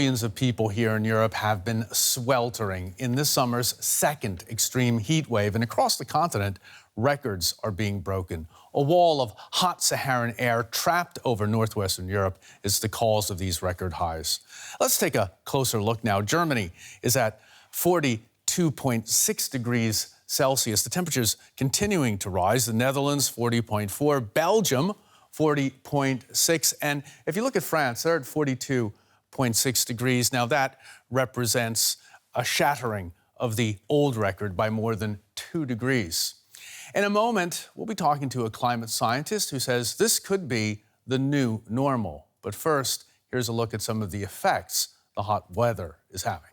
Millions of people here in Europe have been sweltering in this summer's second extreme heat wave, and across the continent, records are being broken. A wall of hot Saharan air trapped over northwestern Europe is the cause of these record highs. Let's take a closer look now. Germany is at 42.6 degrees Celsius. The temperature's continuing to rise. The Netherlands, 40.4. Belgium, 40.6. And if you look at France, they're at 42.6 degrees. Now, that represents a shattering of the old record by more than 2 degrees. In a moment, we'll be talking to a climate scientist who says this could be the new normal. But first, here's a look at some of the effects the hot weather is having.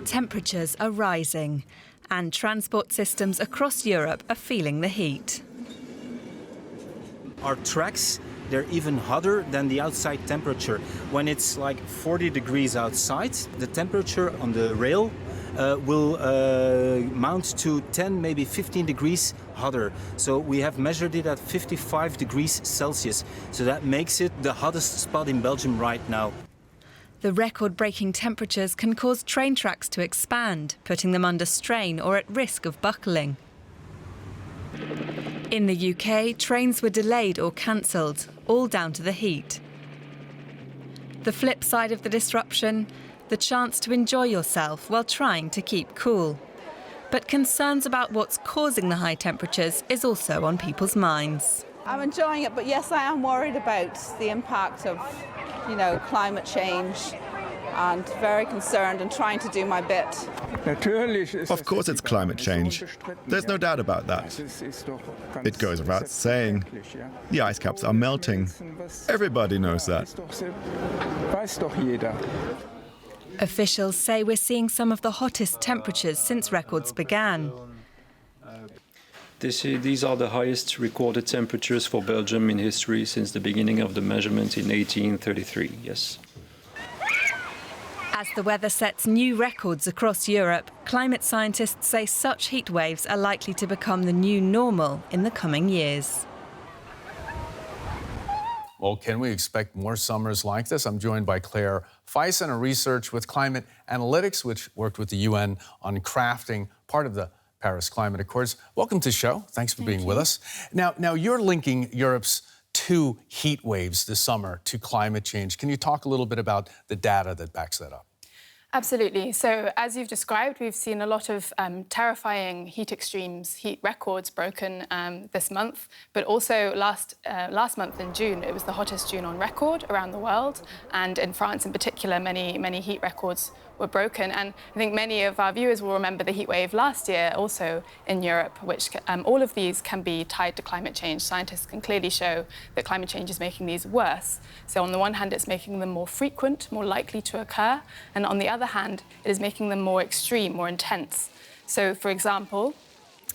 Temperatures are rising, and transport systems across Europe are feeling the heat. Our tracks, they're even hotter than the outside temperature. When it's like 40 degrees outside, the temperature on the rail will mount to 10, maybe 15 degrees hotter. So we have measured it at 55 degrees Celsius. So that makes it the hottest spot in Belgium right now. The record-breaking temperatures can cause train tracks to expand, putting them under strain or at risk of buckling. In the UK, trains were delayed or cancelled, all down to the heat. The flip side of the disruption, the chance to enjoy yourself while trying to keep cool. But concerns about what's causing the high temperatures is also on people's minds. I'm enjoying it, but yes, I am worried about the impact of, climate change, and very concerned and trying to do my bit. Of course it's climate change. There's no doubt about that. It goes without saying. The ice caps are melting. Everybody knows that. Officials say we're seeing some of the hottest temperatures since records began. These are the highest recorded temperatures for Belgium in history since the beginning of the measurement in 1833, yes. As the weather sets new records across Europe, climate scientists say such heat waves are likely to become the new normal in the coming years. Well, can we expect more summers like this? I'm joined by Claire Fyson, a researcher with Climate Analytics, which worked with the UN on crafting part of the Paris Climate Accords. Welcome to the show. Thanks for being with us. Now, you're linking Europe's 2 heat waves this summer to climate change. Can you talk a little bit about the data that backs that up? Absolutely. So, as you've described, we've seen a lot of terrifying heat extremes, heat records broken this month, but also last month in June, it was the hottest June on record around the world, and in France in particular, many heat records were broken. And I think many of our viewers will remember the heat wave last year also in Europe, which all of these can be tied to climate change. Scientists can clearly show that climate change is making these worse. So on the one hand, it's making them more frequent, more likely to occur, and on the other hand, it is making them more extreme, more intense. So, for example,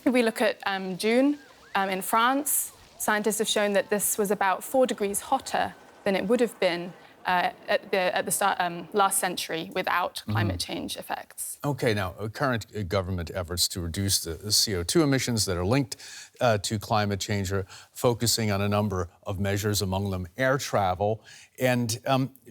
if we look at June in France, scientists have shown that this was about 4 degrees hotter than it would have been at the start last century without climate change effects. Okay, now, current government efforts to reduce the CO2 emissions that are linked to climate change are focusing on a number of measures, among them air travel. And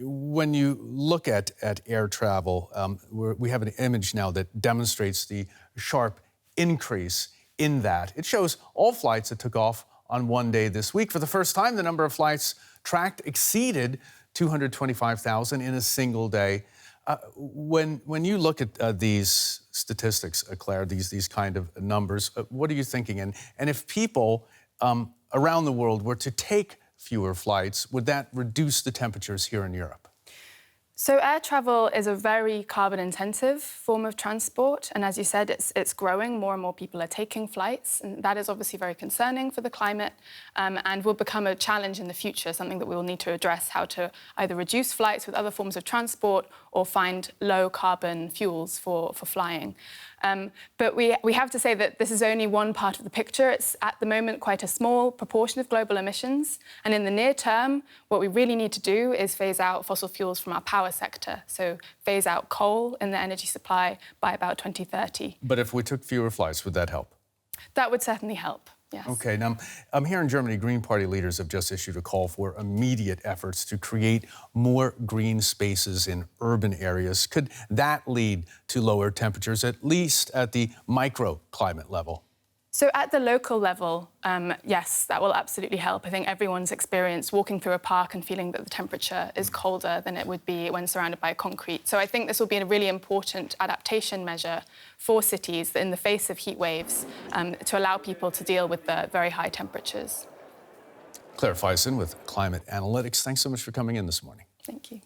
when you look at air travel, we have an image now that demonstrates the sharp increase in that. It shows all flights that took off on one day this week. For the first time, the number of flights tracked exceeded 225,000 in a single day. When you look at these statistics, Claire, these kind of numbers, what are you thinking? And if people around the world were to take fewer flights, would that reduce the temperatures here in Europe? So air travel is a very carbon-intensive form of transport, and as you said, it's growing. More and more people are taking flights, and that is obviously very concerning for the climate, and will become a challenge in the future, something that we will need to address, how to either reduce flights with other forms of transport or find low-carbon fuels for flying. But we have to say that this is only one part of the picture. It's, at the moment, quite a small proportion of global emissions. And in the near term, what we really need to do is phase out fossil fuels from our power sector. So phase out coal in the energy supply by about 2030. But if we took fewer flights, would that help? That would certainly help. Yes. Okay, now here in Germany, Green Party leaders have just issued a call for immediate efforts to create more green spaces in urban areas. Could that lead to lower temperatures, at least at the microclimate level? So at the local level, yes, that will absolutely help. I think everyone's experienced walking through a park and feeling that the temperature is colder than it would be when surrounded by concrete. So I think this will be a really important adaptation measure for cities in the face of heat waves to allow people to deal with the very high temperatures. Claire Fyson with Climate Analytics, thanks so much for coming in this morning. Thank you.